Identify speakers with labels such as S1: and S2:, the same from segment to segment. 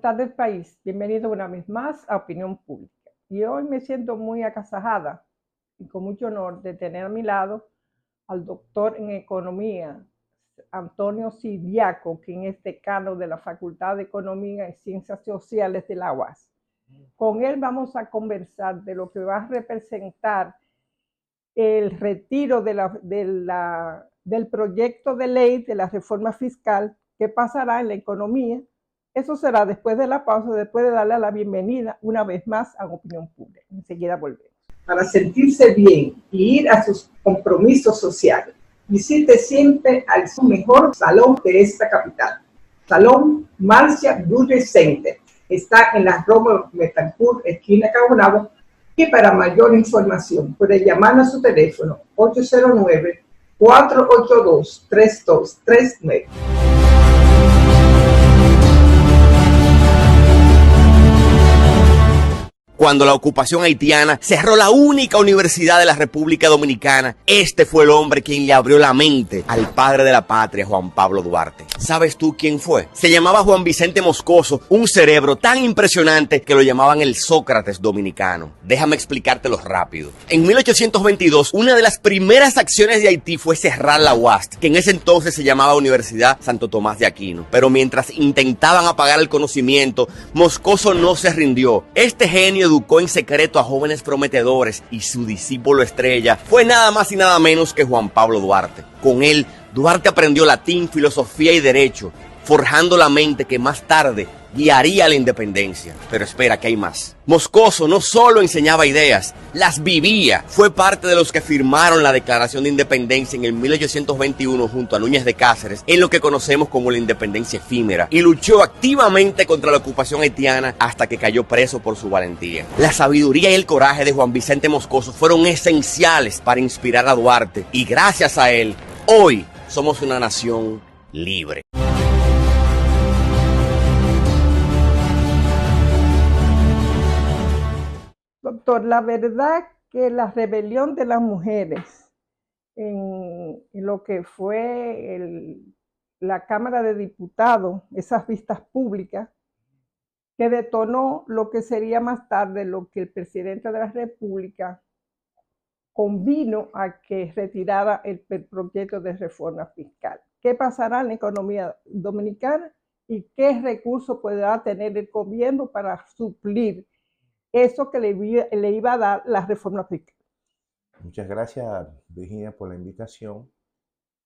S1: Bienestar del país. Bienvenido una vez más a Opinión Pública. Y hoy me siento muy agasajada y con mucho honor de tener a mi lado al doctor en Economía, Antonio Sidiaco, quien es decano de la Facultad de Economía y Ciencias Sociales de la UAS. Con él vamos a conversar de lo que va a representar el retiro del proyecto de ley de la reforma fiscal, qué pasará en la economía. Eso será después de la pausa, después de darle la bienvenida una vez más a Opinión Pública. Enseguida volvemos. Para sentirse bien y ir a sus compromisos sociales, visite siempre al mejor salón de esta capital, Salón Marcia Beauty Center. Está en la Roma Betancourt, esquina Caunabo. Y para mayor información, puede llamar a su teléfono 809-482-3239.
S2: Cuando la ocupación haitiana cerró la única universidad de la República Dominicana, este fue el hombre quien le abrió la mente al padre de la patria, Juan Pablo Duarte. ¿Sabes tú quién fue? Se llamaba Juan Vicente Moscoso, un cerebro tan impresionante que lo llamaban el Sócrates dominicano. Déjame explicártelo rápido. En 1822, una de las primeras acciones de Haití fue cerrar la UAS, que en ese entonces se llamaba Universidad Santo Tomás de Aquino. Pero mientras intentaban apagar el conocimiento, Moscoso no se rindió. Este genio educó en secreto a jóvenes prometedores y su discípulo estrella fue nada más y nada menos que Juan Pablo Duarte. Con él, Duarte aprendió latín, filosofía y derecho, forjando la mente que más tarde guiaría a la independencia. Pero espera, que hay más. Moscoso no solo enseñaba ideas, las vivía. Fue parte de los que firmaron la Declaración de Independencia en el 1821 junto a Núñez de Cáceres, en lo que conocemos como la independencia efímera, y luchó activamente contra la ocupación haitiana hasta que cayó preso por su valentía. La sabiduría y el coraje de Juan Vicente Moscoso fueron esenciales para inspirar a Duarte, y gracias a él, hoy somos una nación libre.
S1: Doctor, la verdad que la rebelión de las mujeres en lo que fue la Cámara de Diputados, esas vistas públicas, que detonó lo que sería más tarde lo que el presidente de la República convino a que retirara el proyecto de reforma fiscal. ¿Qué pasará en la economía dominicana y qué recursos podrá tener el gobierno para suplir eso que le iba a dar la reforma fiscal?
S3: Muchas gracias, Virginia, por la invitación.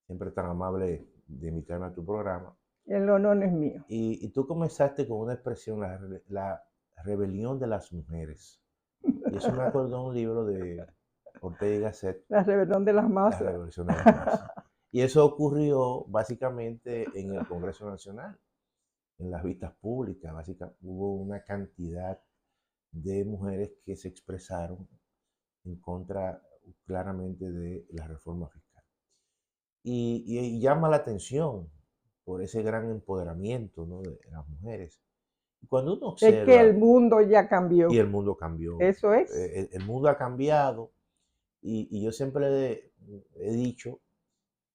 S3: Siempre tan amable de invitarme a tu programa.
S1: El honor es mío.
S3: Y tú comenzaste con una expresión, la rebelión de las mujeres. Y eso me acordó de un libro de Ortega y Gasset.
S1: La rebelión de las masas.
S3: La revolución de las masas. Y eso ocurrió básicamente en el Congreso Nacional, en las vistas públicas. Básicamente hubo una cantidad de mujeres que se expresaron en contra claramente de la reforma fiscal. Y llama la atención por ese gran empoderamiento, ¿no?, de las mujeres. Cuando uno observa,
S1: es que el mundo ya cambió.
S3: Y el mundo cambió.
S1: Eso es.
S3: El mundo ha cambiado. Y yo siempre he dicho,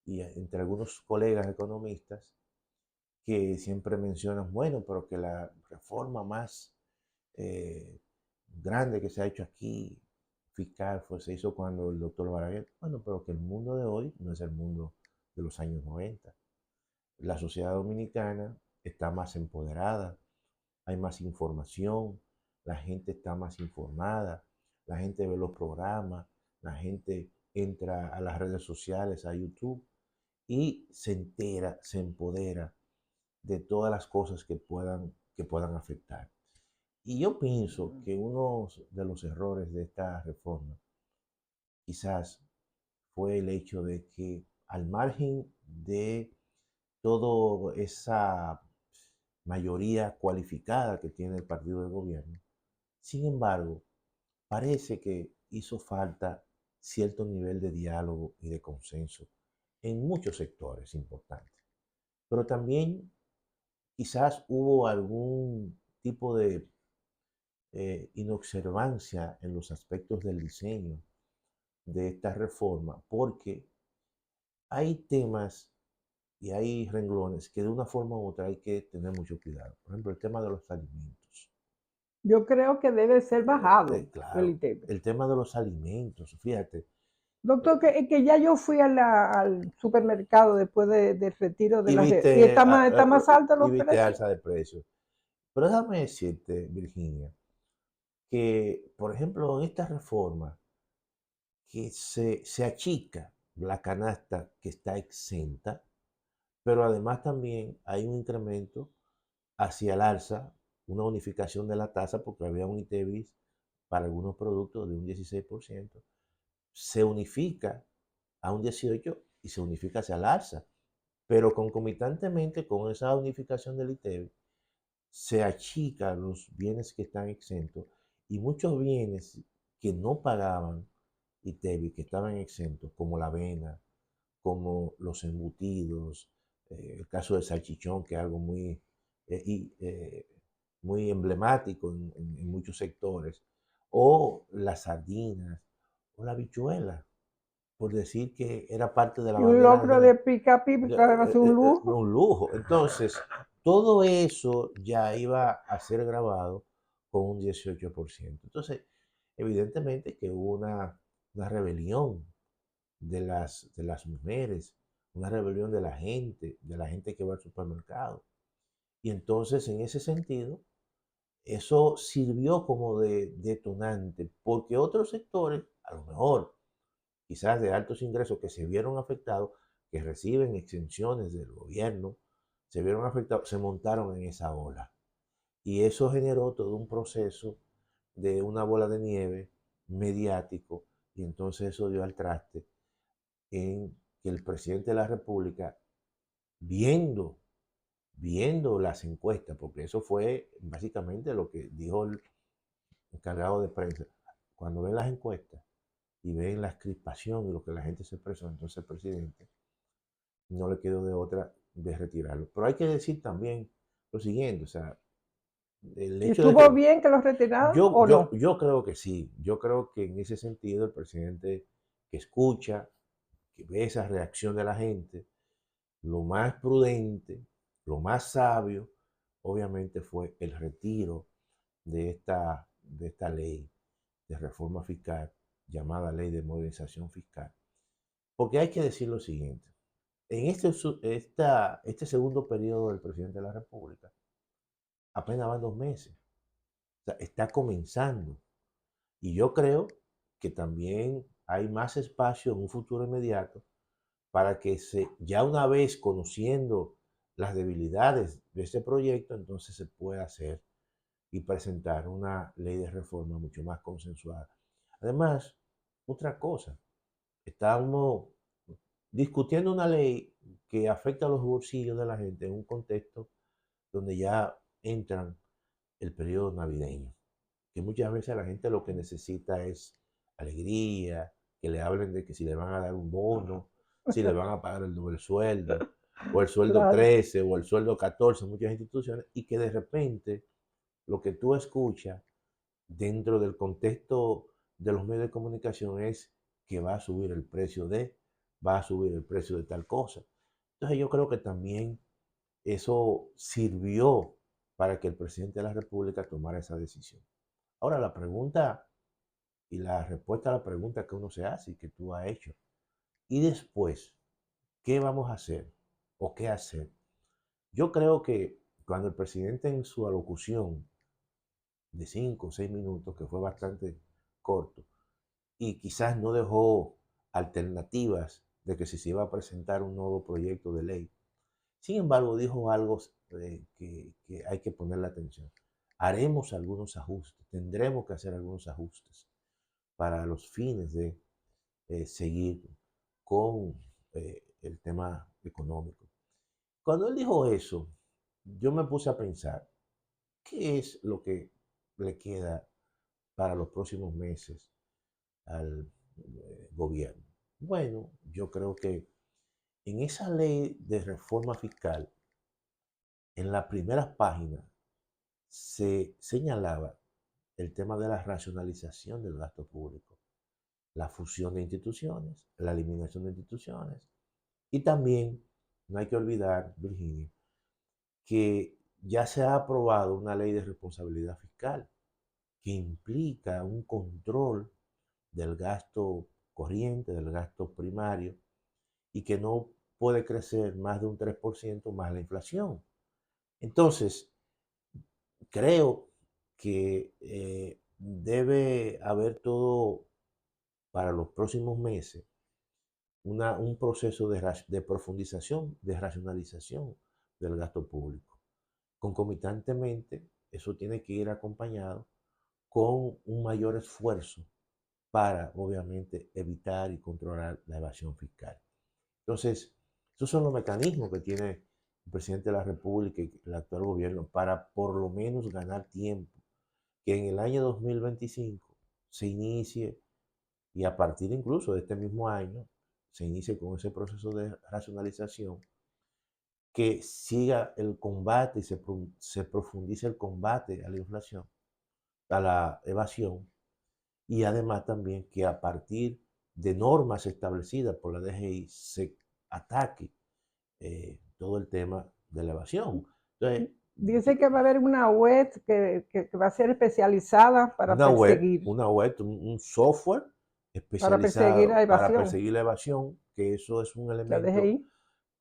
S3: y entre algunos colegas economistas, que siempre mencionan, bueno, pero que la reforma más grande que se ha hecho aquí, fiscal, se hizo cuando el doctor Balaguer. Bueno, pero que el mundo de hoy no es el mundo de los años 90. La sociedad dominicana está más empoderada, hay más información, la gente está más informada, la gente ve los programas, la gente entra a las redes sociales, a YouTube, y se entera, se empodera de todas las cosas que puedan afectar. Y yo pienso que uno de los errores de esta reforma quizás fue el hecho de que, al margen de toda esa mayoría cualificada que tiene el partido de gobierno, sin embargo, parece que hizo falta cierto nivel de diálogo y de consenso en muchos sectores importantes. Pero también quizás hubo algún tipo de inobservancia en los aspectos del diseño de esta reforma, porque hay temas y hay renglones que de una forma u otra hay que tener mucho cuidado. Por ejemplo, el tema de los alimentos.
S1: Yo creo que debe ser bajado el
S3: Claro,
S1: ITEVE.
S3: el tema de los alimentos, fíjate.
S1: Doctor, que ya yo fui al supermercado después del retiro de
S3: Y
S1: la red y
S3: viste,
S1: está más alto
S3: y
S1: los
S3: viste
S1: precios.
S3: alza de precios. Pero déjame decirte, Virginia, que, por ejemplo, en esta reforma, que se achica la canasta que está exenta, pero además también hay un incremento hacia el alza, una unificación de la tasa, porque había un ITEVIS para algunos productos de un 16%, se unifica a un 18% y se unifica hacia el alza. Pero concomitantemente con esa unificación del ITEVIS, se achican los bienes que están exentos y muchos bienes que no pagaban ITEVIS, que estaban exentos, como la avena, como los embutidos, el caso del salchichón, que es algo muy, muy emblemático en muchos sectores, o las sardinas, o la habichuela, por decir que era parte de la
S1: Y un
S3: bandera
S1: locro de
S3: nacional.
S1: pica pipa que va a ser un lujo.
S3: Un lujo. Entonces, todo eso ya iba a ser grabado con un 18%. Entonces, evidentemente que hubo una rebelión de las mujeres, una rebelión de la gente que va al supermercado. Y entonces, en ese sentido, eso sirvió como de detonante, porque otros sectores, a lo mejor, quizás de altos ingresos que se vieron afectados, que reciben exenciones del gobierno, se vieron afectados, se montaron en esa ola. Y eso generó todo un proceso de una bola de nieve mediático, y entonces eso dio al traste en que el presidente de la República, viendo, viendo las encuestas, porque eso fue básicamente lo que dijo el encargado de prensa, cuando ven las encuestas y ven la crispación y lo que la gente se expresó, entonces el presidente no le quedó de otra de retirarlo. Pero hay que decir también lo siguiente, o sea, el
S1: ¿Y
S3: hecho de
S1: estuvo
S3: que
S1: bien que los retiraron o no?
S3: yo creo que sí, yo creo que en ese sentido el presidente que escucha, que ve esa reacción de la gente, lo más prudente, lo más sabio, obviamente fue el retiro de esta ley de reforma fiscal, llamada ley de modernización fiscal. Porque hay que decir lo siguiente, en este segundo periodo del presidente de la República, apenas van 2 meses, o sea, está comenzando. Y yo creo que también hay más espacio en un futuro inmediato para que ya una vez conociendo las debilidades de este proyecto, entonces se pueda hacer y presentar una ley de reforma mucho más consensuada. Además, otra cosa, estamos discutiendo una ley que afecta a los bolsillos de la gente en un contexto donde ya entran el periodo navideño, que muchas veces la gente lo que necesita es alegría, que le hablen de que si le van a dar un bono, si le van a pagar el doble sueldo, o el sueldo
S1: Claro.
S3: 13, o el sueldo 14 en muchas instituciones, y que de repente lo que tú escuchas dentro del contexto de los medios de comunicación es que va a subir el precio va a subir el precio de tal cosa. Entonces yo creo que también eso sirvió para que el presidente de la República tomara esa decisión. Ahora la pregunta y la respuesta a la pregunta que uno se hace y que tú has hecho. Y después, ¿qué vamos a hacer? ¿O qué hacer? Yo creo que cuando el presidente en su alocución de 5 o 6 minutos, que fue bastante corto, y quizás no dejó alternativas de que si se iba a presentar un nuevo proyecto de ley. Sin embargo, dijo algo que hay que ponerle atención. Haremos algunos ajustes, tendremos que hacer algunos ajustes para los fines de seguir con el tema económico. Cuando él dijo eso, yo me puse a pensar, ¿qué es lo que le queda para los próximos meses al gobierno? Bueno, yo creo que en esa ley de reforma fiscal, en la primera página, se señalaba el tema de la racionalización del gasto público, la fusión de instituciones, la eliminación de instituciones y también no hay que olvidar, Virginia, que ya se ha aprobado una ley de responsabilidad fiscal que implica un control del gasto corriente, del gasto primario, y que no puede crecer más de un 3% más la inflación. Entonces, creo que debe haber todo para los próximos meses un proceso de profundización, de racionalización del gasto público. Concomitantemente, eso tiene que ir acompañado con un mayor esfuerzo para, obviamente, evitar y controlar la evasión fiscal. Entonces, esos son los mecanismos que tiene el presidente de la República y el actual gobierno para por lo menos ganar tiempo, que en el año 2025 se inicie, y a partir incluso de este mismo año se inicie con ese proceso de racionalización, que siga el combate y se profundice el combate a la inflación, a la evasión, y además también que a partir de normas establecidas por la DGI se ataque todo el tema de la evasión. Entonces,
S1: dice que va a haber una web que va a ser especializada para perseguir.
S3: Una web, un software especializado para perseguir la evasión, que eso es un elemento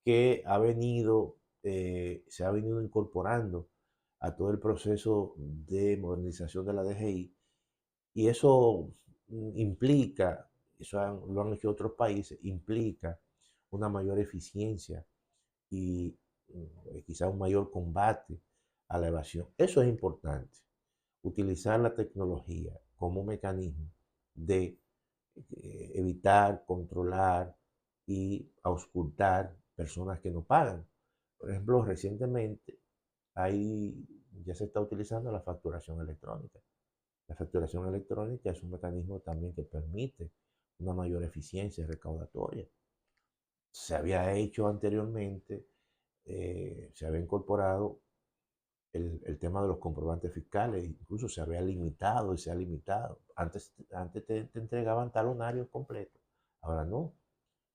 S3: que ha venido, se ha venido incorporando a todo el proceso de modernización de la DGI, y eso implica, lo han hecho otros países, implica una mayor eficiencia y quizá un mayor combate a la evasión. Eso es importante, utilizar la tecnología como un mecanismo de evitar, controlar y auscultar personas que no pagan. Por ejemplo, recientemente ya se está utilizando la facturación electrónica. La facturación electrónica es un mecanismo también que permite una mayor eficiencia recaudatoria. Se había hecho anteriormente, se había incorporado el tema de los comprobantes fiscales, incluso se había limitado y se ha limitado. Antes te entregaban talonarios completos, ahora no.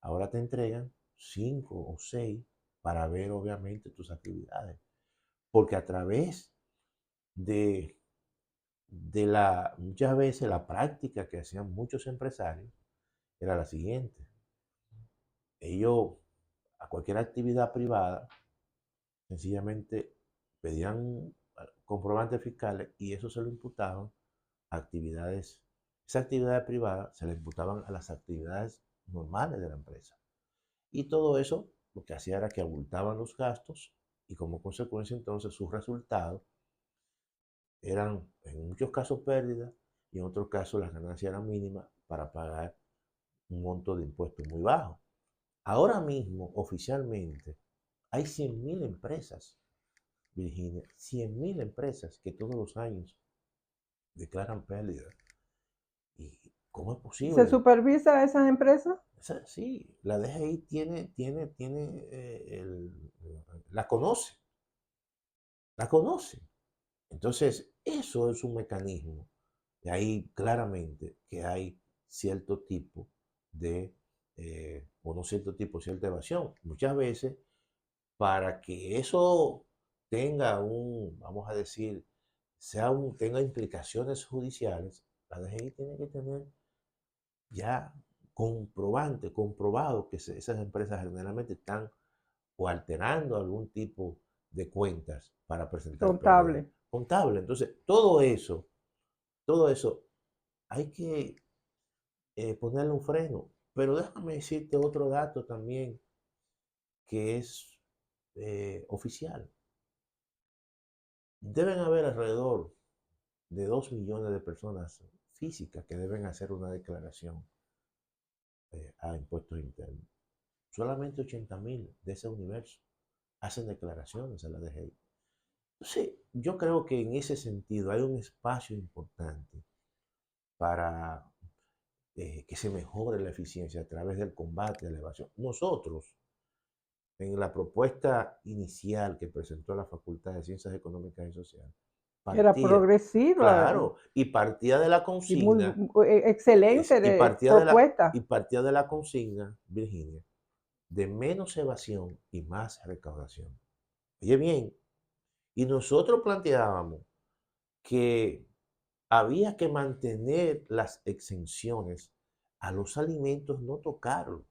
S3: Ahora te entregan 5 o 6 para ver obviamente tus actividades. Porque a través de muchas veces la práctica que hacían muchos empresarios era la siguiente. Ellos a cualquier actividad privada sencillamente pedían comprobantes fiscales y eso se lo imputaban a actividades. Esa actividad privada se le imputaban a las actividades normales de la empresa. Y todo eso lo que hacía era que abultaban los gastos y como consecuencia entonces sus resultados eran en muchos casos pérdidas y en otros casos las ganancias eran mínimas para pagar un monto de impuestos muy bajo. Ahora mismo, oficialmente, hay 100.000 empresas, Virginia, 100.000 empresas que todos los años declaran pérdidas. ¿Y cómo es posible?
S1: ¿Se supervisa a esas empresas?
S3: Sí, la DGI la conoce. Entonces, eso es un mecanismo. De ahí claramente que hay cierto tipo o no cierto tipo, cierta evasión. Muchas veces, para que eso tenga vamos a decir, tenga implicaciones judiciales, la DGI tiene que tener ya comprobado que esas empresas generalmente están o alterando algún tipo de cuentas para presentar contable. Entonces, todo eso hay que ponerle un freno. Pero déjame decirte otro dato también que es oficial. Deben haber alrededor de 2 millones de personas físicas que deben hacer una declaración a impuestos internos. Solamente 80.000 de ese universo hacen declaraciones a la DGI. Entonces, yo creo que en ese sentido hay un espacio importante para que se mejore la eficiencia a través del combate a la evasión. Nosotros, en la propuesta inicial que presentó la Facultad de Ciencias Económicas y Sociales,
S1: era progresiva.
S3: Claro, y partía de la consigna.
S1: Excelente propuesta.
S3: Y partía de la consigna, Virginia, de menos evasión y más recaudación. Oye bien, y nosotros planteábamos que había que mantener las exenciones a los alimentos, no tocarlos,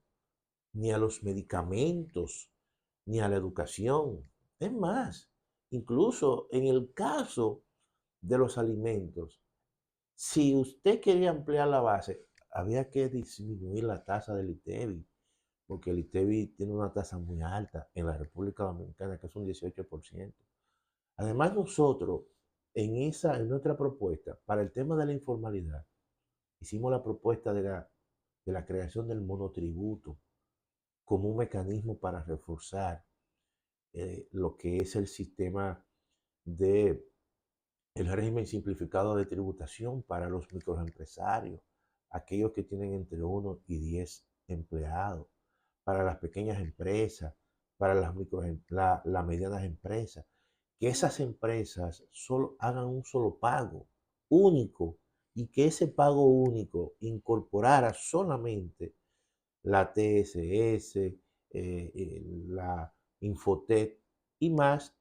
S3: ni a los medicamentos, ni a la educación. Es más, incluso en el caso de los alimentos, si usted quería ampliar la base, había que disminuir la tasa del ITEVI, porque el ITEVI tiene una tasa muy alta en la República Dominicana, que es un 18%. Además, nosotros, en nuestra propuesta, para el tema de la informalidad, hicimos la propuesta de la creación del monotributo como un mecanismo para reforzar lo que es el sistema de el régimen simplificado de tributación para los microempresarios, aquellos que tienen entre 1 y 10 empleados, para las pequeñas empresas, para las medianas empresas, que esas empresas solo hagan un solo pago único y que ese pago único incorporara solamente la TSS, la Infotet y más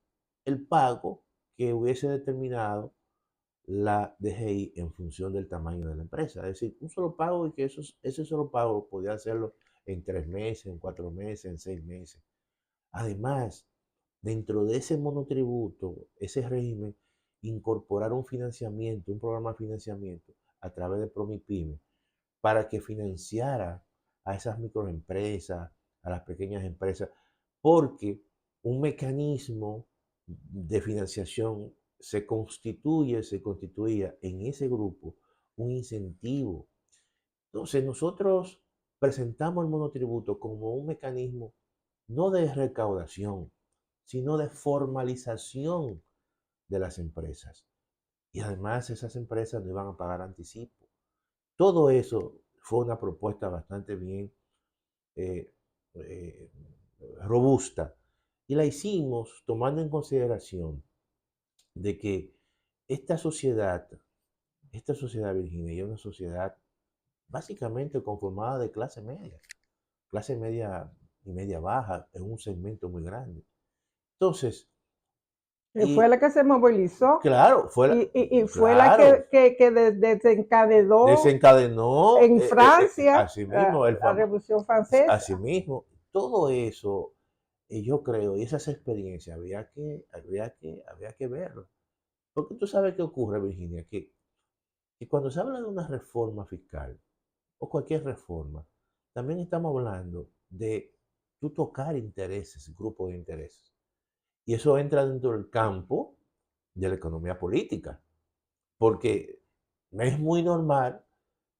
S3: el pago que hubiese determinado la DGI en función del tamaño de la empresa. Es decir, un solo pago y que ese solo pago podía hacerlo en 3 meses, en 4 meses, en 6 meses. Además, dentro de ese monotributo, ese régimen, incorporar un financiamiento, un programa de financiamiento a través de Promipyme para que financiara a esas microempresas, a las pequeñas empresas, porque un mecanismo de financiación se constituía en ese grupo un incentivo. Entonces nosotros presentamos el monotributo como un mecanismo no de recaudación, sino de formalización de las empresas. Y además esas empresas no iban a pagar anticipo. Todo eso fue una propuesta bastante bien eh, eh, robusta. Y la hicimos tomando en consideración de que esta sociedad, Virginia, es una sociedad básicamente conformada de clase media y media baja, en un segmento muy grande. Entonces,
S1: Fue la que se movilizó
S3: claro,
S1: y fue
S3: claro,
S1: la que
S3: desencadenó
S1: en Francia
S3: así mismo,
S1: la Revolución Francesa.
S3: así mismo, todo eso, yo creo, y esas experiencias había que verlo. Porque tú sabes qué ocurre, Virginia, que cuando se habla de una reforma fiscal o cualquier reforma, también estamos hablando de tú tocar intereses, grupos de intereses. Y eso entra dentro del campo de la economía política, porque es muy normal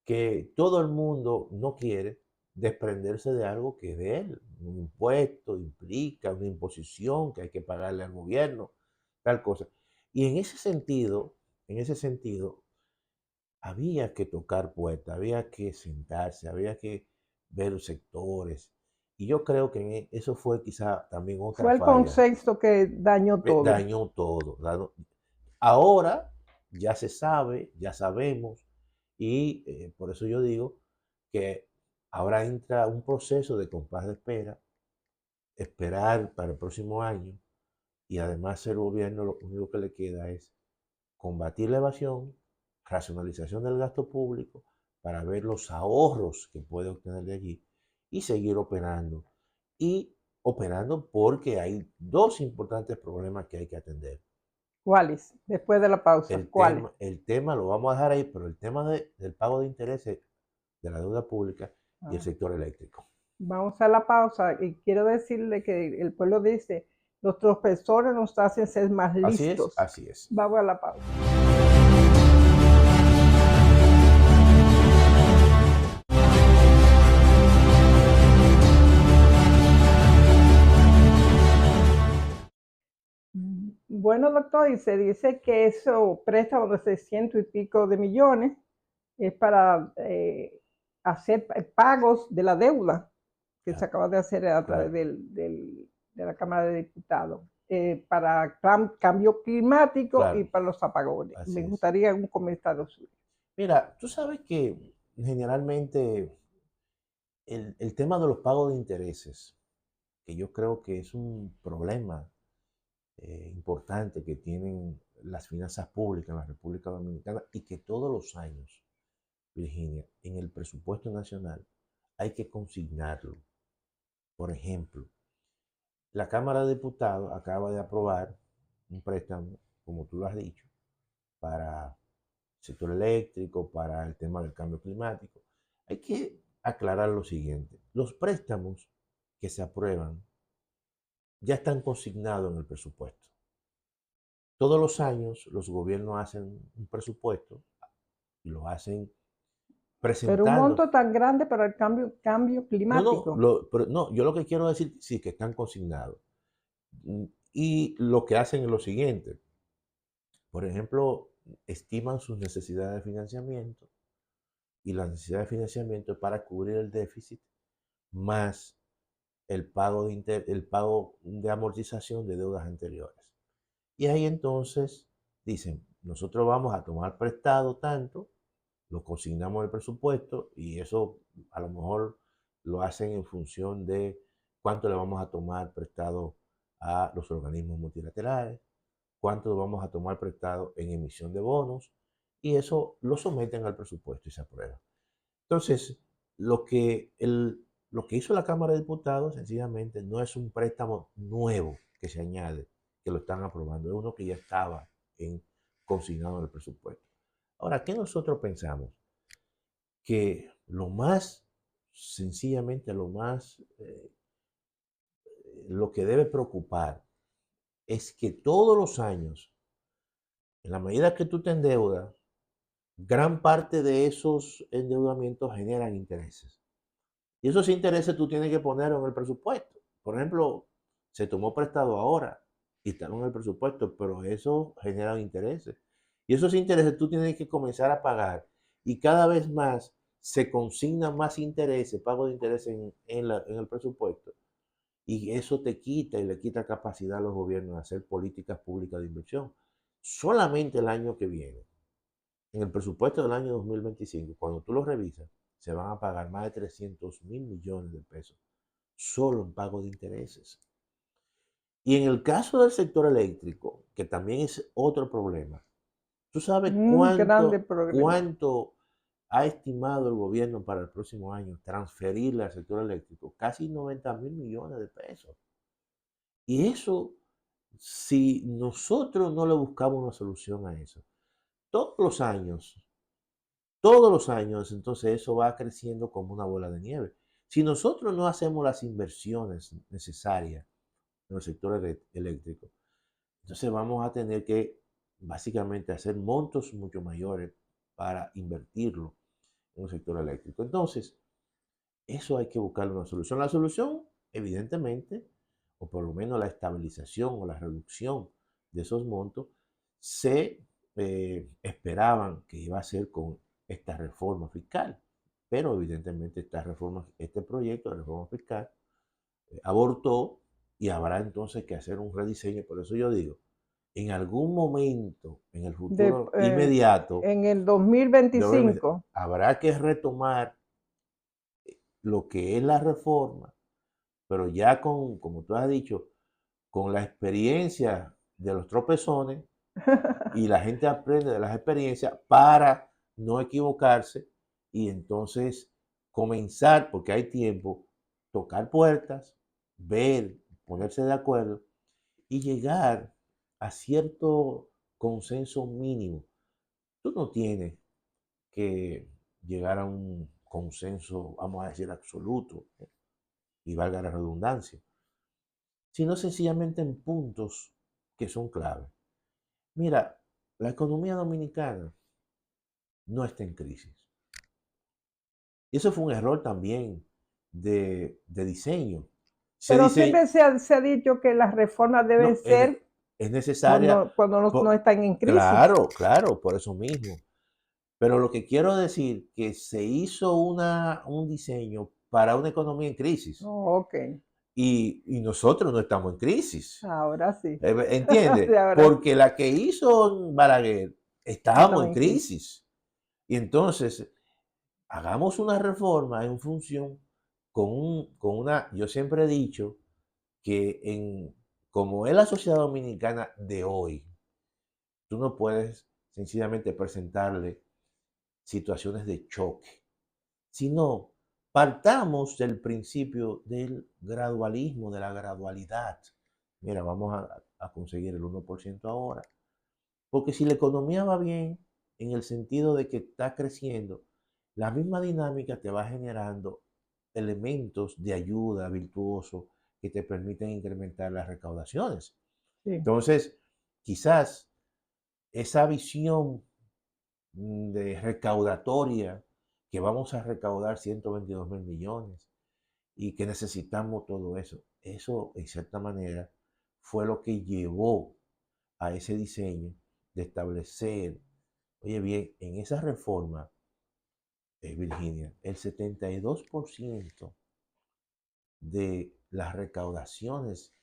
S3: que todo el mundo no quiere desprenderse de algo que es de él. Un impuesto implica una imposición que hay que pagarle al gobierno, tal cosa. Y en ese sentido, había que tocar puertas, había que sentarse, había que ver los sectores. Y yo creo que eso fue quizá también otra
S1: fue el
S3: falla.
S1: consenso que dañó todo.
S3: Dañó todo. Ahora ya se sabe, ya sabemos, y por eso yo digo que ahora entra un proceso de compás de espera, esperar para el próximo año, y además el gobierno lo único que le queda es combatir la evasión, racionalización del gasto público, para ver los ahorros que puede obtener de allí y seguir operando. Y operando porque hay dos importantes problemas que hay que atender.
S1: ¿Cuáles? Después de la pausa. ¿Cuáles?
S3: El tema lo vamos a dejar ahí, pero el tema del pago de intereses de la deuda pública y el sector eléctrico.
S1: Vamos a la pausa y quiero decirle que el pueblo dice, los tropezones nos hacen ser más listos.
S3: Así es.
S1: Vamos a la pausa. Bueno, doctor, y se dice que eso préstamo de 600 y pico de millones es para hacer pagos de la deuda que se acaba de hacer a través de la Cámara de Diputados para cambio climático y para los apagones. Me gustaría un comentario suyo.
S3: Mira, tú sabes que generalmente el tema de los pagos de intereses que yo creo que es un problema importante que tienen las finanzas públicas en la República Dominicana y que todos los años, Virginia, en el presupuesto nacional hay que consignarlo. Por ejemplo, la Cámara de Diputados acaba de aprobar un préstamo, como tú lo has dicho, para el sector eléctrico, para el tema del cambio climático. Hay que aclarar lo siguiente. Los préstamos que se aprueban ya están consignados en el presupuesto. Todos los años los gobiernos hacen un presupuesto y lo hacen
S1: Pero un
S3: presentando.
S1: monto tan grande para el cambio climático.
S3: No, yo lo que quiero decir, sí, que están consignados. Y lo que hacen es lo siguiente. Por ejemplo, estiman sus necesidades de financiamiento y la necesidad de financiamiento es para cubrir el déficit más el pago de amortización de deudas anteriores. Y ahí entonces dicen, nosotros vamos a tomar prestado tanto, lo consignamos en el presupuesto y eso a lo mejor lo hacen en función de cuánto le vamos a tomar prestado a los organismos multilaterales, cuánto le vamos a tomar prestado en emisión de bonos, y eso lo someten al presupuesto y se aprueba. Entonces, lo que hizo la Cámara de Diputados sencillamente no es un préstamo nuevo que se añade, que lo están aprobando, es uno que ya estaba consignado en el presupuesto. Ahora, ¿qué nosotros pensamos? Que sencillamente, lo que debe preocupar es que todos los años, en la medida que tú te endeudas, gran parte de esos endeudamientos generan intereses. Y esos intereses tú tienes que ponerlos en el presupuesto. Por ejemplo, se tomó prestado ahora y están en el presupuesto, pero eso genera intereses. Y esos intereses tú tienes que comenzar a pagar. Y cada vez más se consignan más intereses, pago de intereses en el presupuesto. Y eso te quita y le quita capacidad a los gobiernos de hacer políticas públicas de inversión. Solamente el año que viene, en el presupuesto del año 2025, cuando tú lo revisas, se van a pagar más de 300.000 millones de pesos solo en pago de intereses. Y en el caso del sector eléctrico, que también es otro problema, ¿tú sabes
S1: Un grande problema.
S3: cuánto ha estimado el gobierno para el próximo año transferirle al sector eléctrico? Casi 90.000 millones de pesos. Y eso, si nosotros no le buscamos una solución a eso, todos los años, entonces eso va creciendo como una bola de nieve. Si nosotros no hacemos las inversiones necesarias en el sector eléctrico, entonces vamos a tener que básicamente hacer montos mucho mayores para invertirlo en el sector eléctrico. Entonces, eso hay que buscarle una solución. La solución, evidentemente, o por lo menos la estabilización o la reducción de esos montos, se esperaban que iba a ser con esta reforma fiscal. Pero evidentemente este proyecto de reforma fiscal abortó y habrá entonces que hacer un rediseño. Por eso yo digo, en algún momento, en el futuro inmediato,
S1: en el 2025.
S3: habrá que retomar lo que es la reforma, pero ya como tú has dicho, con la experiencia de los tropezones y la gente aprende de las experiencias para no equivocarse y entonces comenzar, porque hay tiempo, tocar puertas, ver, ponerse de acuerdo y llegar a cierto consenso mínimo. Tú no tienes que llegar a un consenso, vamos a decir, absoluto, y valga la redundancia, sino sencillamente en puntos que son clave. Mira, la economía dominicana no está en crisis. Y eso fue un error también de diseño.
S1: Pero siempre se ha dicho que las reformas deben
S3: no,
S1: ser
S3: es necesaria.
S1: cuando no están en crisis.
S3: Claro, por eso mismo. Pero lo que quiero decir que se hizo un diseño para una economía en crisis.
S1: Oh, ok.
S3: Y nosotros no estamos en crisis.
S1: Ahora sí.
S3: ¿Entiendes?
S1: Sí, ahora
S3: Porque
S1: sí.
S3: la que hizo Balaguer, estábamos en crisis. Y entonces, hagamos una reforma en función yo siempre he dicho que como es la sociedad dominicana de hoy, tú no puedes sencillamente presentarle situaciones de choque, sino partamos del principio del gradualismo, de la gradualidad. Mira, vamos a conseguir el 1% ahora, porque si la economía va bien, en el sentido de que está creciendo, la misma dinámica te va generando elementos de ayuda virtuoso que te permiten incrementar las recaudaciones.
S1: Sí.
S3: Entonces, quizás esa visión de recaudatoria, que vamos a recaudar 122 mil millones y que necesitamos todo eso, eso en cierta manera fue lo que llevó a ese diseño de establecer, oye bien, en esa reforma, Virginia, el 72% de las recaudaciones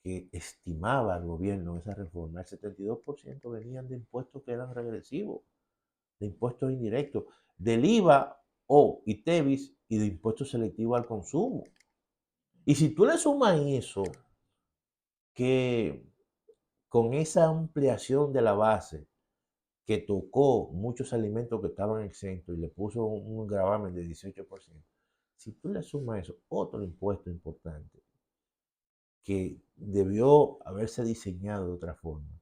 S3: que estimaba el gobierno en esa reforma, el 72% venían de impuestos que eran regresivos, de impuestos indirectos, del IVA o ITEVIS y de impuestos selectivos al consumo. Y si tú le sumas eso, que con esa ampliación de la base que tocó muchos alimentos que estaban exentos y le puso un gravamen de 18%, si tú le sumas eso, otro impuesto importante que debió haberse diseñado de otra forma,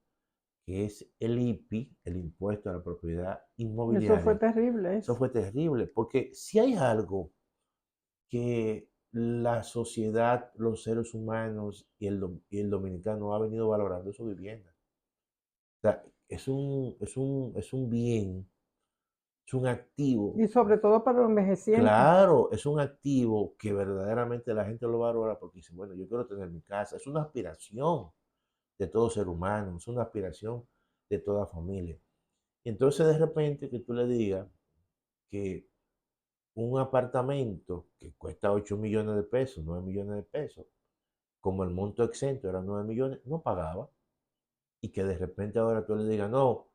S3: que es el IPI, el impuesto a la propiedad inmobiliaria.
S1: Eso fue terrible.
S3: Eso fue terrible, porque si hay algo que la sociedad, los seres humanos y el dominicano ha venido valorando, es su vivienda. O sea, es un bien, es un activo.
S1: Y sobre todo para los envejecientes.
S3: Claro, es un activo que verdaderamente la gente lo valora porque dice, bueno, yo quiero tener mi casa. Es una aspiración de todo ser humano, es una aspiración de toda familia. Y entonces de repente que tú le digas que un apartamento que cuesta 8 millones de pesos, 9 millones de pesos, como el monto exento era 9 millones, no pagaba. Y que de repente ahora tú le digas, no,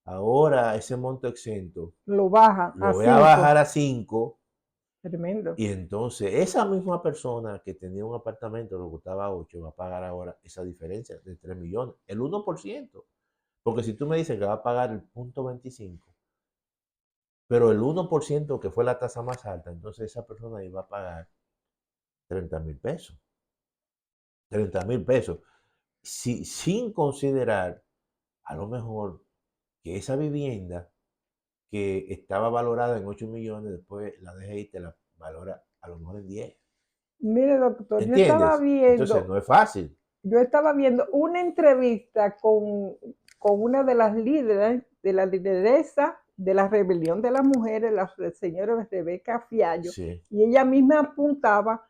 S3: ahora ese monto exento
S1: Lo bajan
S3: lo
S1: a
S3: voy a
S1: 5.
S3: bajar a 5.
S1: Tremendo.
S3: Y entonces esa misma persona que tenía un apartamento que costaba 8 va a pagar ahora esa diferencia de 3 millones, el 1%. Porque si tú me dices que va a pagar el 0.25, pero el 1% que fue la tasa más alta, entonces esa persona iba a pagar 30,000 pesos. 30,000 pesos. Sin considerar a lo mejor que esa vivienda que estaba valorada en 8 millones, después la DGI te la valora a lo mejor en 10.
S1: Mire, doctor,
S3: ¿Entiendes? Entonces no es fácil.
S1: yo estaba viendo una entrevista con una de las líderes, de la lideresa de la rebelión de las mujeres, la señora Rebeca Fiallo,
S3: Sí,
S1: y ella misma apuntaba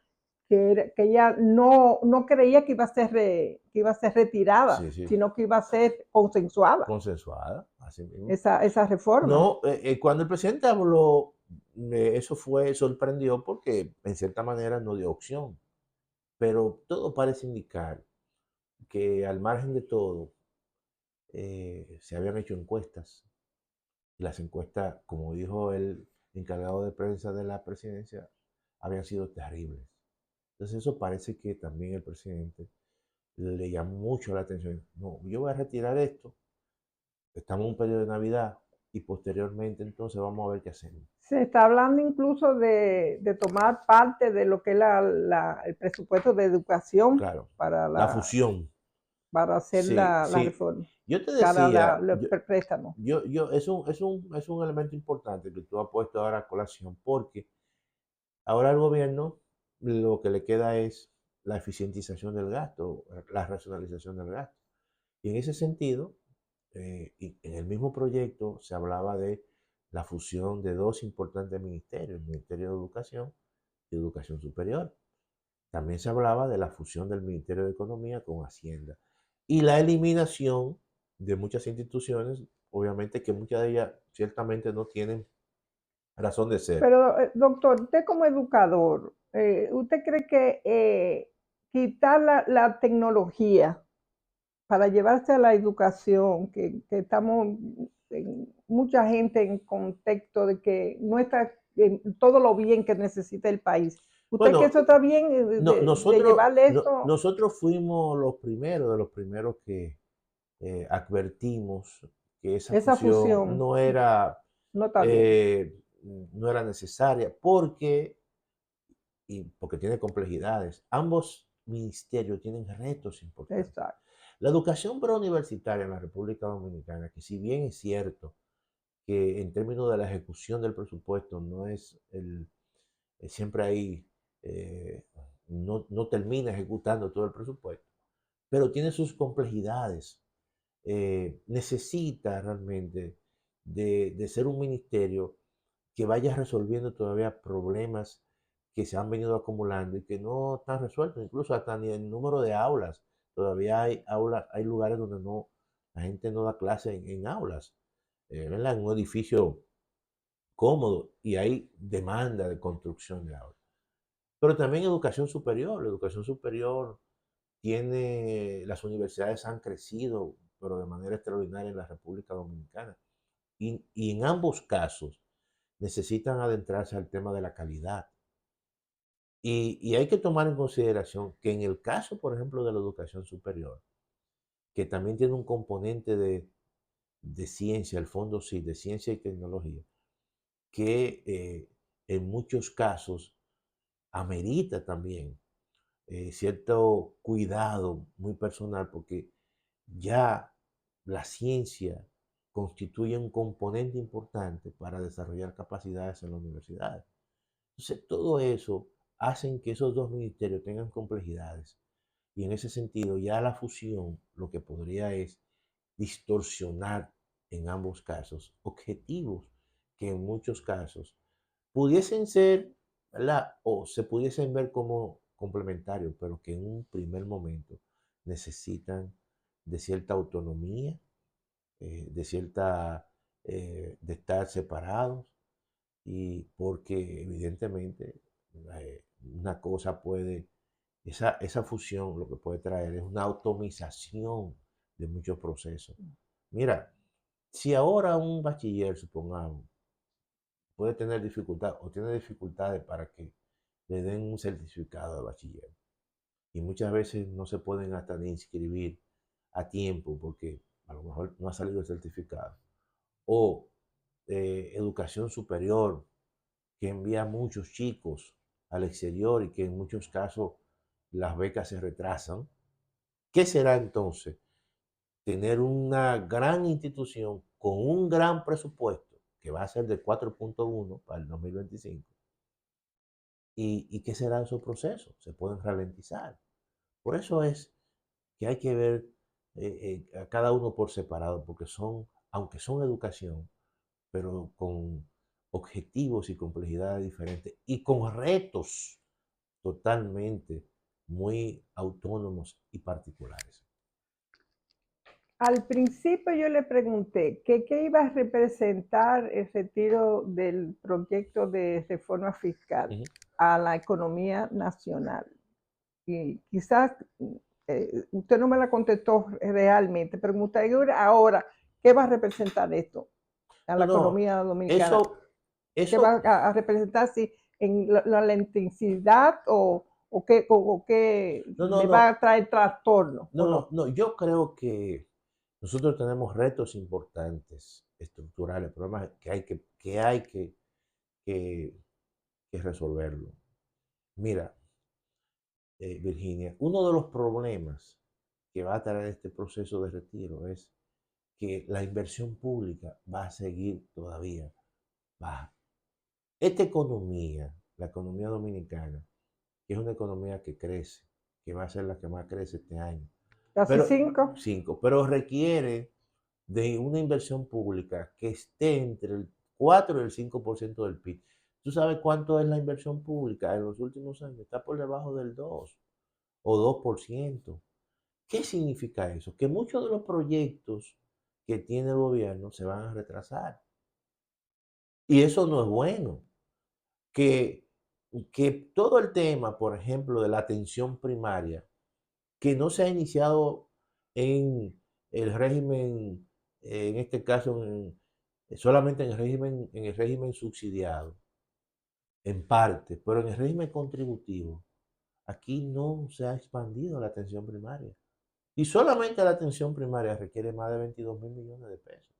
S1: que ella no creía que iba a ser retirada,
S3: sí, sí.
S1: sino que iba a ser consensuada
S3: Consensuada, así mismo.
S1: esa reforma.
S3: No, cuando el presidente habló, eso sorprendió porque en cierta manera no dio opción. Pero todo parece indicar que al margen de todo, se habían hecho encuestas. Y las encuestas, como dijo el encargado de prensa de la presidencia, habían sido terribles. Entonces eso parece que también el presidente le llamó mucho la atención. No, yo voy a retirar esto, estamos en un periodo de Navidad y posteriormente entonces vamos a ver qué hacemos.
S1: Se está hablando incluso de tomar parte de lo que es el presupuesto de educación
S3: Claro,
S1: para
S3: la fusión.
S1: para hacer
S3: Sí,
S1: la
S3: sí.
S1: reforma,
S3: Yo te
S1: para
S3: decía,
S1: los préstamos.
S3: es un elemento importante que tú has puesto ahora a colación, porque ahora al gobierno lo que le queda es la eficientización del gasto, la racionalización del gasto. Y en ese sentido, y en el mismo proyecto se hablaba de la fusión de dos importantes ministerios, el Ministerio de Educación y Educación Superior. También se hablaba de la fusión del Ministerio de Economía con Hacienda y la eliminación de muchas instituciones, obviamente que muchas de ellas ciertamente no tienen razón de ser.
S1: Pero, doctor, usted como educador, ¿usted cree que quitar la tecnología para llevarse a la educación, que estamos mucha gente en contexto de que no está todo lo bien que necesita el país? ¿Usted que
S3: Bueno,
S1: eso está bien de llevarle esto?
S3: nosotros fuimos los primeros, de los primeros que advertimos que esa
S1: Esa
S3: fusión
S1: fusión no está bien.
S3: eh, no era necesaria porque tiene complejidades. Ambos ministerios tienen retos importantes.
S1: Exacto.
S3: La educación preuniversitaria en la República Dominicana, que si bien es cierto que en términos de la ejecución del presupuesto no es siempre ahí, no termina ejecutando todo el presupuesto, pero tiene sus complejidades. Necesita realmente de ser un ministerio que vaya resolviendo todavía problemas que se han venido acumulando y que no están resueltos, incluso hasta ni el número de aulas. Todavía hay aulas, hay lugares donde la gente no da clase en aulas, ¿verdad? En un edificio cómodo y hay demanda de construcción de aulas. Pero también educación superior. La educación superior las universidades han crecido, pero de manera extraordinaria en la República Dominicana. Y en ambos casos necesitan adentrarse al tema de la calidad. Y hay que tomar en consideración que en el caso, por ejemplo, de la educación superior, que también tiene un componente de ciencia, el fondo sí, de ciencia y tecnología, que en muchos casos amerita también cierto cuidado muy personal, porque ya la ciencia constituye un componente importante para desarrollar capacidades en la universidad. Entonces, todo eso hace que esos dos ministerios tengan complejidades. Y en ese sentido, ya la fusión lo que podría es distorsionar en ambos casos objetivos que en muchos casos pudiesen ser, ¿verdad? O se pudiesen ver como complementarios, pero que en un primer momento necesitan de cierta autonomía, de estar separados, y porque evidentemente una cosa esa fusión lo que puede traer es una automatización de muchos procesos. Mira, si ahora un bachiller, supongamos, puede tener dificultad o tiene dificultades para que le den un certificado de bachiller, y muchas veces no se pueden hasta ni inscribir a tiempo porque a lo mejor no ha salido el certificado, o educación superior que envía a muchos chicos al exterior y que en muchos casos las becas se retrasan. ¿Qué será entonces tener una gran institución con un gran presupuesto que va a ser de 4.1 para el 2025? ¿Y qué será esos procesos? Se pueden ralentizar. Por eso es que hay que ver a cada uno por separado, porque aunque son educación, pero con objetivos y complejidades diferentes y con retos totalmente muy autónomos y particulares.
S1: Al principio yo le pregunté que qué iba a representar el retiro del proyecto de reforma fiscal a la economía nacional. Y quizás usted no me la contestó realmente, pero me gustaría ver ahora qué va a representar esto a la
S3: No,
S1: economía dominicana.
S3: eso,
S1: ¿Qué va
S3: eso,
S1: a representar si en la lenticidad o qué
S3: no, no,
S1: le va
S3: no,
S1: a traer trastorno o
S3: no, no,
S1: no?
S3: no, yo creo que nosotros tenemos retos importantes, estructurales, problemas que, que resolverlo. Mira, Virginia, uno de los problemas que va a traer este proceso de retiro es que la inversión pública va a seguir todavía baja. Esta economía, la economía dominicana, que es una economía que crece, que va a ser la que más crece este año,
S1: Casi
S3: pero
S1: 5.
S3: pero requiere de una inversión pública que esté entre el 4 y el 5% del PIB. ¿Tú sabes cuánto es la inversión pública en los últimos años? Está por debajo del 2 o 2%. ¿Qué significa eso? Que muchos de los proyectos que tiene el gobierno se van a retrasar. Y eso no es bueno. Que, que todo el tema, por ejemplo, de la atención primaria, que no se ha iniciado en el régimen, en este caso, solamente en el régimen subsidiado, en parte, pero en el régimen contributivo, aquí no se ha expandido la atención primaria. Y solamente la atención primaria requiere más de 22.000 millones de pesos.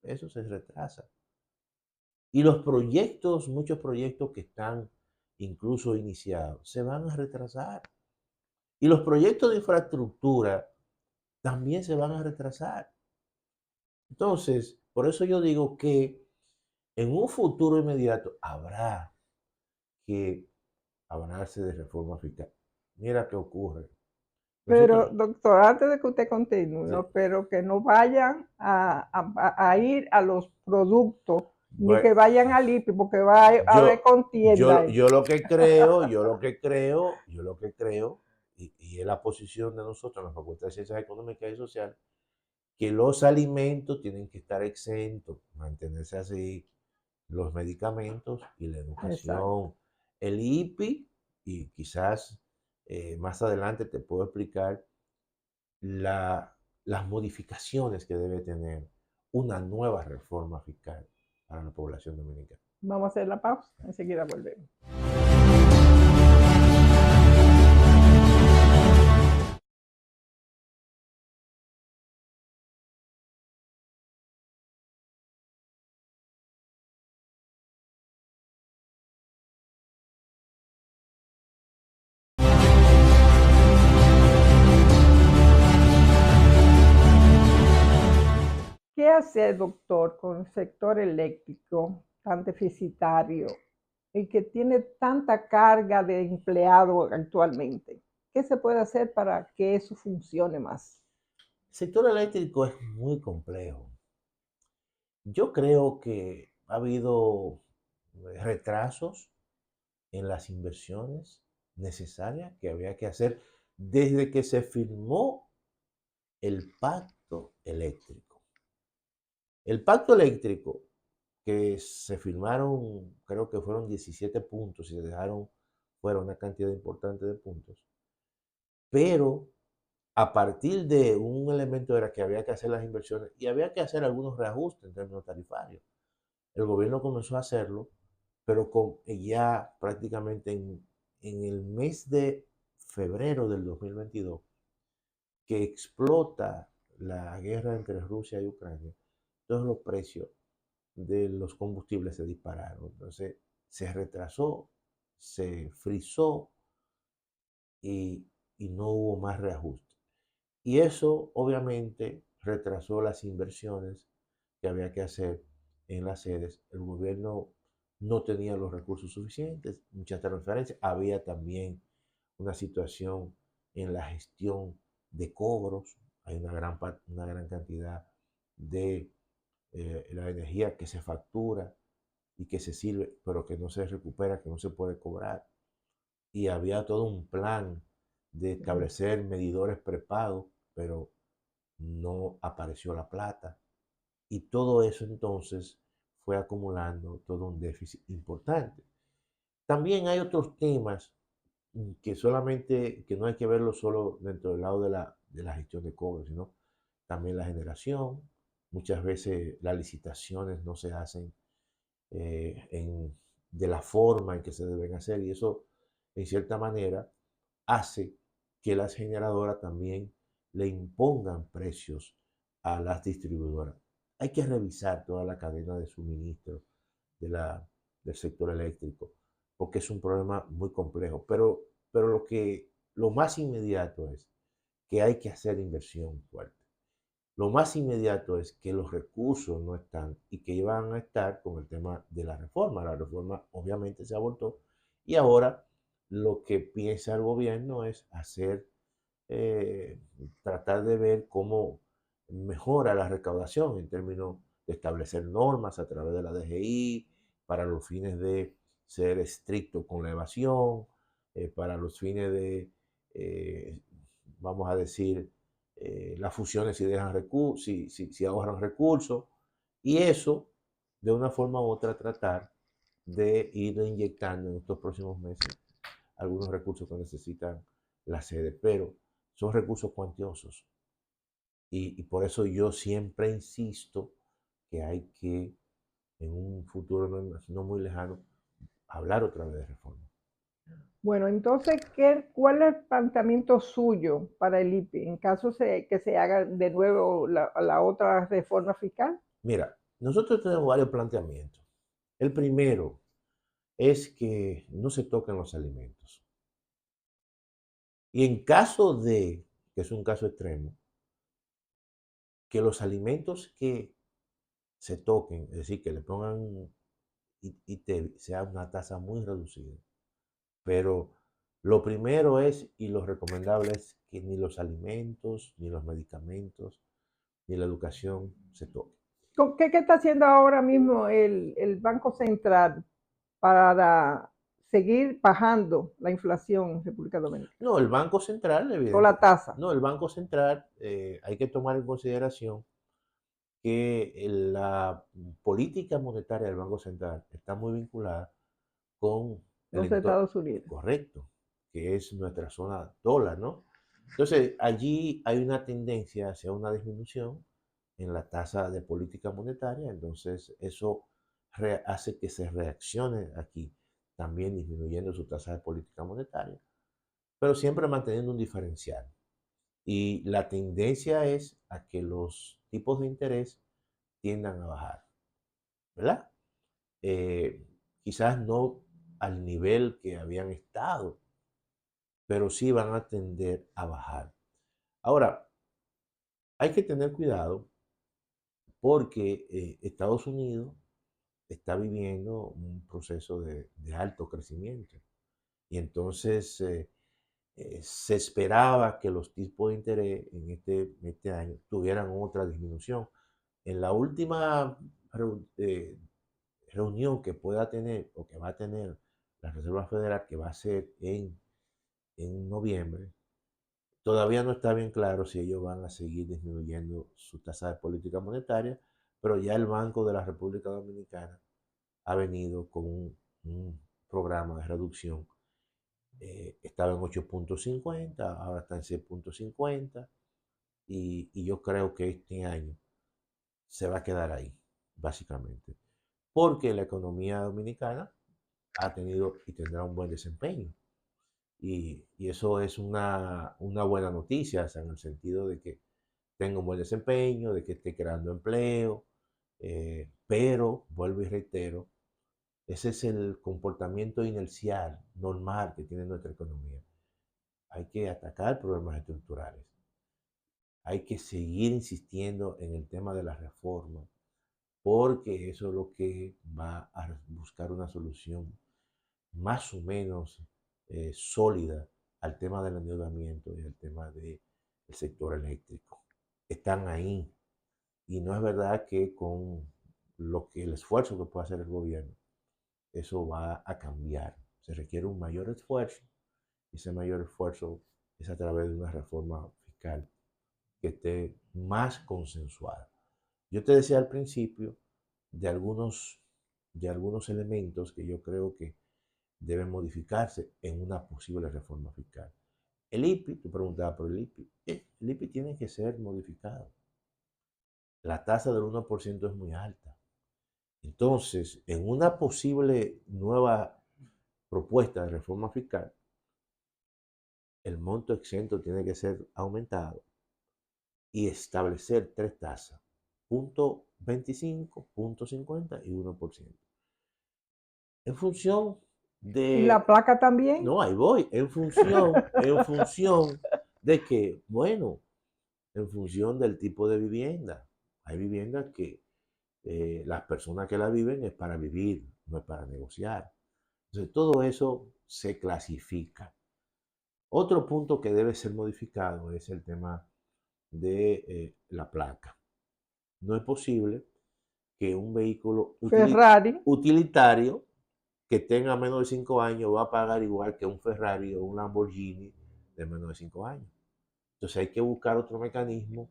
S3: Eso se retrasa. Y los proyectos, muchos proyectos que están incluso iniciados, se van a retrasar. Y los proyectos de infraestructura también se van a retrasar. Entonces, por eso yo digo que en un futuro inmediato habrá que hablarse de reforma fiscal. Mira qué ocurre.
S1: Pero,
S3: Nosotros,
S1: doctor, antes de que usted continúe,
S3: sí,
S1: pero que no vayan a ir a los productos, ni
S3: bueno,
S1: que vayan al IPI, porque va a haber
S3: yo,
S1: contienda ahí.
S3: yo lo que creo, y es la posición de nosotros en la Facultad de Ciencias Económicas y Sociales, que los alimentos tienen que estar exentos, mantenerse así, los medicamentos y la
S1: Exacto.
S3: educación. El IPI, y quizás más adelante te puedo explicar las modificaciones que debe tener una nueva reforma fiscal para la población dominicana.
S1: Vamos a hacer la pausa, enseguida volvemos. ¿Qué hacer, doctor, con el sector eléctrico tan deficitario y que tiene tanta carga de empleados actualmente? ¿Qué se puede hacer para que eso funcione más?
S3: El sector eléctrico es muy complejo. Yo creo que ha habido retrasos en las inversiones necesarias que había que hacer desde que se firmó el pacto eléctrico. El pacto eléctrico que se firmaron, creo que fueron 17 puntos y se dejaron fuera una cantidad importante de puntos, pero a partir de un elemento era que había que hacer las inversiones y había que hacer algunos reajustes en términos tarifarios. El gobierno comenzó a hacerlo, pero ya prácticamente en el mes de febrero del 2022, que explota la guerra entre Rusia y Ucrania, todos los precios de los combustibles se dispararon. Entonces se retrasó, se frizó y, y no hubo más reajuste. Y eso obviamente retrasó las inversiones que había que hacer en las sedes. El gobierno no tenía los recursos suficientes, muchas transferencias. Había también una situación en la gestión de cobros. Hay una gran cantidad de la energía que se factura y que se sirve, pero que no se recupera, que no se puede cobrar. Y había todo un plan de establecer medidores prepagos, pero no apareció la plata. Y todo eso entonces fue acumulando todo un déficit importante. También hay otros temas que solamente, que no hay que verlo solo dentro del lado de la gestión de cobro, sino también la generación. Muchas veces las licitaciones no se hacen de la forma en que se deben hacer y eso en cierta manera hace que las generadoras también le impongan precios a las distribuidoras. Hay que revisar toda la cadena de suministro de del sector eléctrico porque es un problema muy complejo, pero lo más inmediato es que hay que hacer inversión fuerte. Lo más inmediato es que los recursos no están y que iban a estar con el tema de la reforma. La reforma obviamente se abortó y ahora lo que piensa el gobierno es hacer, eh, tratar de ver cómo mejora la recaudación en términos de establecer normas a través de la DGI para los fines de ser estricto con la evasión, para los fines de, eh, vamos a decir, las fusiones si dejan recursos, si ahorran recursos, y eso, de una forma u otra, tratar de ir inyectando en estos próximos meses algunos recursos que necesitan la sede, pero son recursos cuantiosos. Y por eso yo siempre insisto que hay que, en un futuro no muy lejano, hablar otra vez de reforma.
S1: Bueno, entonces, ¿cuál es el planteamiento suyo para el IPI en caso que se haga de nuevo la otra reforma fiscal?
S3: Mira, nosotros tenemos varios planteamientos. El primero es que no se toquen los alimentos. Y en caso de, que es un caso extremo, que los alimentos que se toquen, es decir, que le pongan sea una tasa muy reducida. Pero lo primero es, y lo recomendable es que ni los alimentos, ni los medicamentos, ni la educación se toquen.
S1: ¿Qué está haciendo ahora mismo el Banco Central para seguir bajando la inflación en República Dominicana?
S3: No, el Banco Central,
S1: O la
S3: evidentemente.
S1: tasa.
S3: No, el Banco Central, hay que tomar en consideración que la política monetaria del Banco Central está muy vinculada con el
S1: Los
S3: entorno
S1: Estados Unidos.
S3: correcto, que es nuestra zona dólar, ¿no? Entonces, allí hay una tendencia hacia una disminución en la tasa de política monetaria, entonces eso hace que se reaccione aquí, también disminuyendo su tasa de política monetaria, pero siempre manteniendo un diferencial. Y la tendencia es a que los tipos de interés tiendan a bajar, ¿verdad? Eh, Quizás no al nivel que habían estado, pero sí van a tender a bajar. Ahora, hay que tener cuidado porque Estados Unidos está viviendo un proceso de alto crecimiento y entonces se esperaba que los tipos de interés en este año tuvieran otra disminución. En la última reunión que pueda tener o que va a tener la Reserva Federal, que va a ser en noviembre, todavía no está bien claro si ellos van a seguir disminuyendo su tasa de política monetaria, pero ya el Banco de la República Dominicana ha venido con un programa de reducción. Estaba en 8.50, ahora está en 6.50 y yo creo que este año se va a quedar ahí, básicamente, porque la economía dominicana ha tenido y tendrá un buen desempeño. Y eso es una buena noticia, o sea, en el sentido de que tenga un buen desempeño, de que esté creando empleo, pero, vuelvo y reitero, ese es el comportamiento inercial, normal que tiene nuestra economía. Hay que atacar problemas estructurales. Hay que seguir insistiendo en el tema de la reforma, porque eso es lo que va a buscar una solución más o menos sólida al tema del endeudamiento y al tema del sector eléctrico. Están ahí. Y no es verdad que con el esfuerzo que puede hacer el gobierno, eso va a cambiar. Se requiere un mayor esfuerzo y ese mayor esfuerzo es a través de una reforma fiscal que esté más consensuada. Yo te decía al principio de algunos elementos que yo creo que deben modificarse en una posible reforma fiscal. El IPI, tú preguntabas por el IPI, el IPI tiene que ser modificado. La tasa del 1% es muy alta. Entonces, en una posible nueva propuesta de reforma fiscal, el monto exento tiene que ser aumentado y establecer tres tasas, 0.25, 0.50 y 1%. En función
S1: ¿Y la
S3: de,
S1: placa también?
S3: no, ahí voy, en función de que, bueno, en función del tipo de vivienda. Hay viviendas que las personas que la viven es para vivir, no es para negociar. Entonces, todo eso se clasifica. Otro punto que debe ser modificado es el tema de la placa. No es posible que un vehículo
S1: Ferrari.
S3: utilitario que tenga menos de 5 años va a pagar igual que un Ferrari o un Lamborghini de menos de 5 años. Entonces hay que buscar otro mecanismo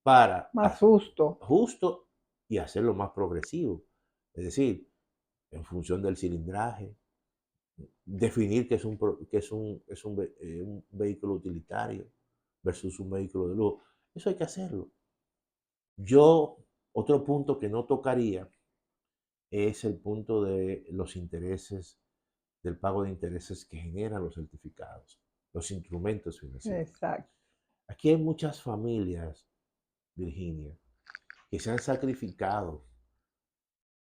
S3: para
S1: Más justo.
S3: justo y hacerlo más progresivo. Es decir, en función del cilindraje, definir que un vehículo utilitario versus un vehículo de lujo. Eso hay que hacerlo. Otro punto que no tocaría es el punto de los intereses del pago de intereses que generan los certificados, los instrumentos financieros.
S1: Exacto.
S3: Aquí hay muchas familias, Virginia, que se han sacrificado,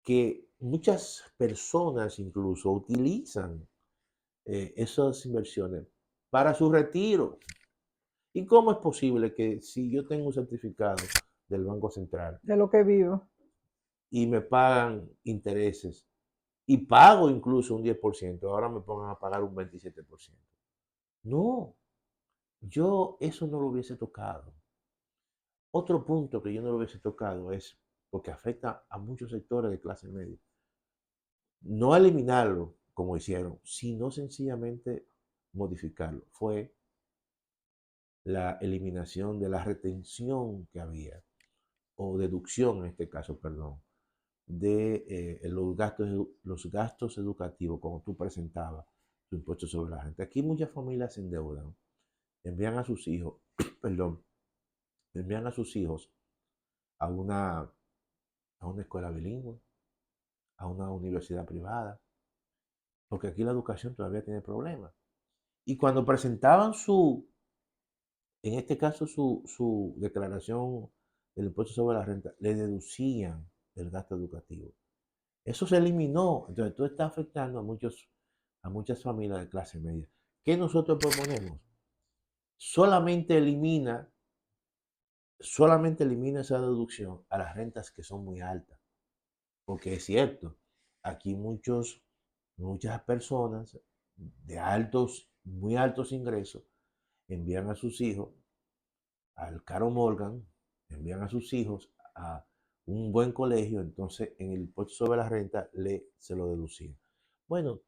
S3: que muchas personas incluso utilizan esas inversiones para su retiro. ¿Y cómo es posible que si yo tengo un certificado del Banco Central
S1: De lo que vivo.
S3: y me pagan intereses y pago incluso un 10%, ahora me pongan a pagar un 27%? No, yo eso no lo hubiese tocado. Otro punto que yo no lo hubiese tocado es porque afecta a muchos sectores de clase media. No eliminarlo como hicieron, sino sencillamente modificarlo. Fue la eliminación de la retención que había, o deducción en este caso, perdón, de los gastos educativos, como tú presentabas tu impuesto sobre la renta. Aquí muchas familias se endeudan, envían a sus hijos, perdón, envían a sus hijos a una escuela bilingüe, a una universidad privada, porque aquí la educación todavía tiene problemas. Y cuando presentaban en este caso, su declaración del impuesto sobre la renta, le deducían el gasto educativo. Eso se eliminó. Entonces, esto está afectando a muchas familias de clase media. ¿Qué nosotros proponemos? Solamente elimina esa deducción a las rentas que son muy altas. Porque es cierto, aquí muchas personas muy altos ingresos envían a sus hijos al Caro Morgan, envían a sus hijos a un buen colegio, entonces en el impuesto sobre la renta se lo deducían. Bueno,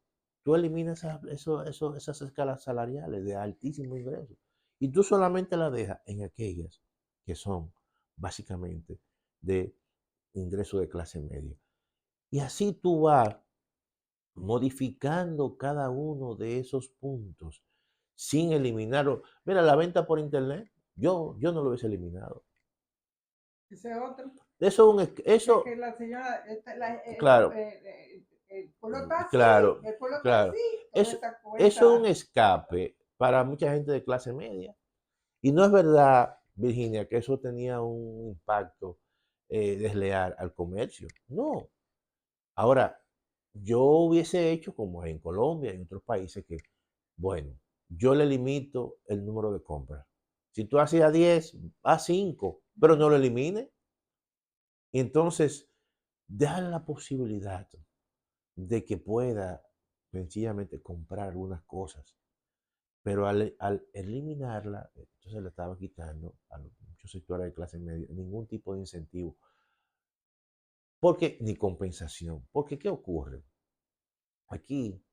S3: tú eliminas esas escalas salariales de altísimo ingreso y tú solamente la dejas en aquellas que son básicamente de ingreso de clase media. Y así tú vas modificando cada uno de esos puntos sin eliminarlo. Mira, la venta por internet, yo no lo hubiese eliminado.
S1: Ese es otro.
S3: Eso,
S1: Que la señora,
S3: claro,
S1: el pueblo está así,
S3: claro,
S1: el pueblo está
S3: claro.
S1: así, toda
S3: Eso,
S1: esa
S3: eso es un
S1: cuenta.
S3: escape para mucha gente de clase media. Y no es verdad, Virginia, que eso tenía un impacto desleal al comercio. No. Ahora, yo hubiese hecho como en Colombia y en otros países que, bueno, yo le limito el número de compras. Si tú hacías 10, haz 5, pero no lo elimines. Y entonces, dejar la posibilidad de que pueda sencillamente comprar algunas cosas, pero al eliminarla, entonces le estaba quitando a muchos sectores de clase media ningún tipo de incentivo, porque ni compensación. Porque, ¿qué ocurre? Aquí,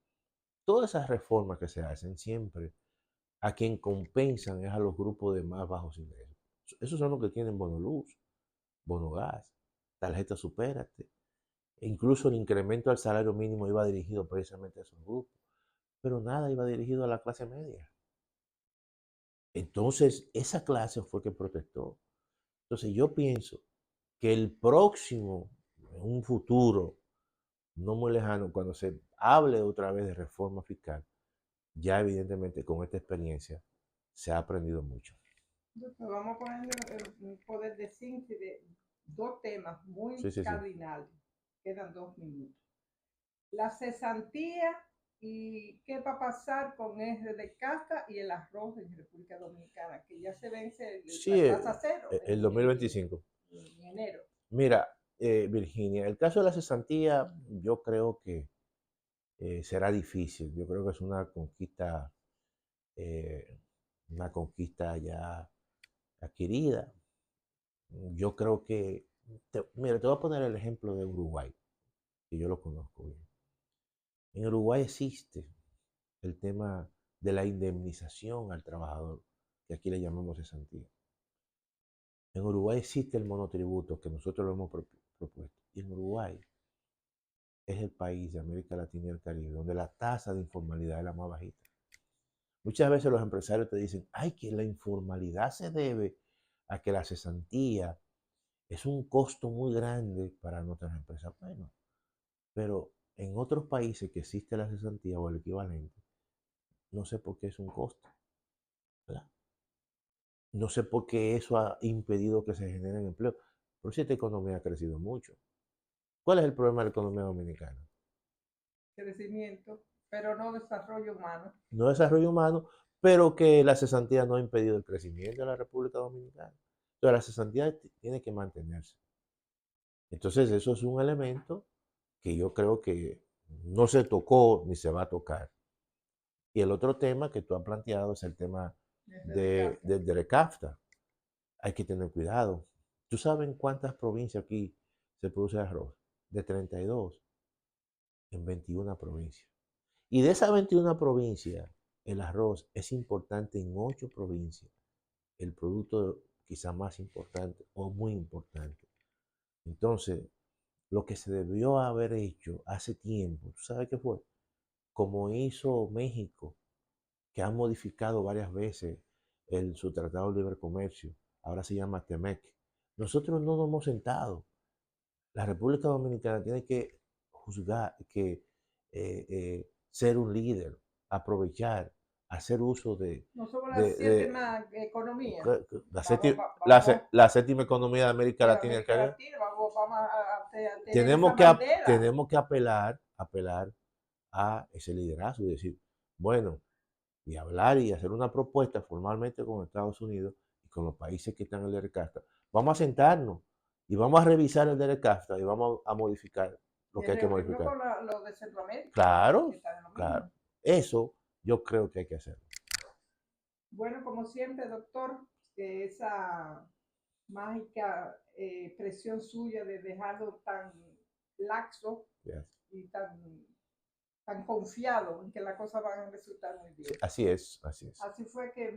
S3: todas esas reformas que se hacen siempre, a quien compensan es a los grupos de más bajos ingresos. Esos son los que tienen bono luz, bono gas, tarjeta supérate. E incluso el incremento al salario mínimo iba dirigido precisamente a esos grupos, pero nada iba dirigido a la clase media. Entonces, esa clase fue que protestó. Entonces, yo pienso que el próximo, en un futuro no muy lejano, cuando se hable otra vez de reforma fiscal, ya evidentemente con esta experiencia se ha aprendido mucho.
S1: Entonces, vamos a poner un poder de síntesis de dos temas muy
S3: Sí, sí, sí.
S1: cardinales. Quedan 2 minutos. La cesantía y qué va a pasar con el de casta y el arroz en República Dominicana, que ya se vence
S3: Sí,
S1: la tasa cero
S3: el 2025.
S1: en enero.
S3: Mira, Virginia, el caso de la cesantía, yo creo que será difícil. Yo creo que es eh, una conquista ya adquirida. Yo creo que, mira, te voy a poner el ejemplo de Uruguay, que yo lo conozco bien. En Uruguay existe el tema de la indemnización al trabajador, que aquí le llamamos cesantía. En Uruguay existe el monotributo, que nosotros lo hemos propuesto. Y en Uruguay es el país de América Latina y el Caribe donde la tasa de informalidad es la más bajita. Muchas veces los empresarios te dicen, ay, que la informalidad se debe a que la cesantía es un costo muy grande para nuestras empresas. Bueno, pero En otros países que existe la cesantía o el equivalente, no sé por qué es un costo, ¿verdad? No sé por qué eso ha impedido que se generen empleos. Pero si esta economía ha crecido mucho. ¿Cuál es el problema de la economía dominicana?
S1: Crecimiento, pero no desarrollo humano.
S3: No desarrollo humano, pero que la cesantía no ha impedido el crecimiento de la República Dominicana. Entonces la cesantía tiene que mantenerse. Entonces eso es un elemento que yo creo que no se tocó ni se va a tocar. Y el otro tema que tú has planteado es el tema del RECAFTA. Hay que tener cuidado. ¿Tú sabes cuántas provincias aquí se produce arroz? De 32 en 21 provincias. Y de esas 21 provincias, el arroz es importante en 8 provincias. El producto quizá más importante o muy importante. Entonces, lo que se debió haber hecho hace tiempo, ¿tú sabes qué fue? Como hizo México, que ha modificado varias veces su Tratado de Libre Comercio, ahora se llama TEMEC. Nosotros no nos hemos sentado. La República Dominicana tiene que juzgar, que ser un líder, aprovechar, hacer uso
S1: No somos la
S3: de, de
S1: séptima economía.
S3: la,
S1: Vamos,
S3: séptima,
S1: vamos
S3: la séptima economía de América
S1: de
S3: Latina y el
S1: América
S3: Caribe.
S1: Latina, vamos a tener esa
S3: Tenemos que,
S1: bandera.
S3: tenemos que apelar a ese liderazgo y decir, bueno, y hablar y hacer una propuesta formalmente con Estados Unidos y con los países que están en el DERCAFTA. Vamos a sentarnos y vamos a revisar el DERCAFTA y vamos a modificar lo que hay que modificar.
S1: Con lo de Centroamérica.
S3: Claro,
S1: Que están en lo
S3: claro.
S1: mismo.
S3: Eso yo creo que hay que hacerlo.
S1: Bueno, como siempre, doctor, que esa mágica presión suya de dejarlo tan laxo
S3: Yes.
S1: y tan confiado en que las cosas van a resultar muy bien.
S3: Sí, así es, así es.
S1: Así fue que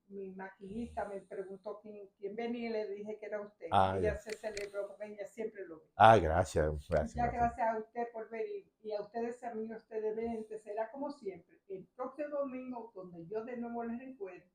S1: mi maquinista me preguntó quién venía y le dije que era usted. Ella se celebró porque ella siempre lo ve.
S3: Gracias.
S1: Muchas gracias a usted por ver y a ustedes, amigos televidentes. Será como siempre, el próximo domingo, donde yo de nuevo les encuentro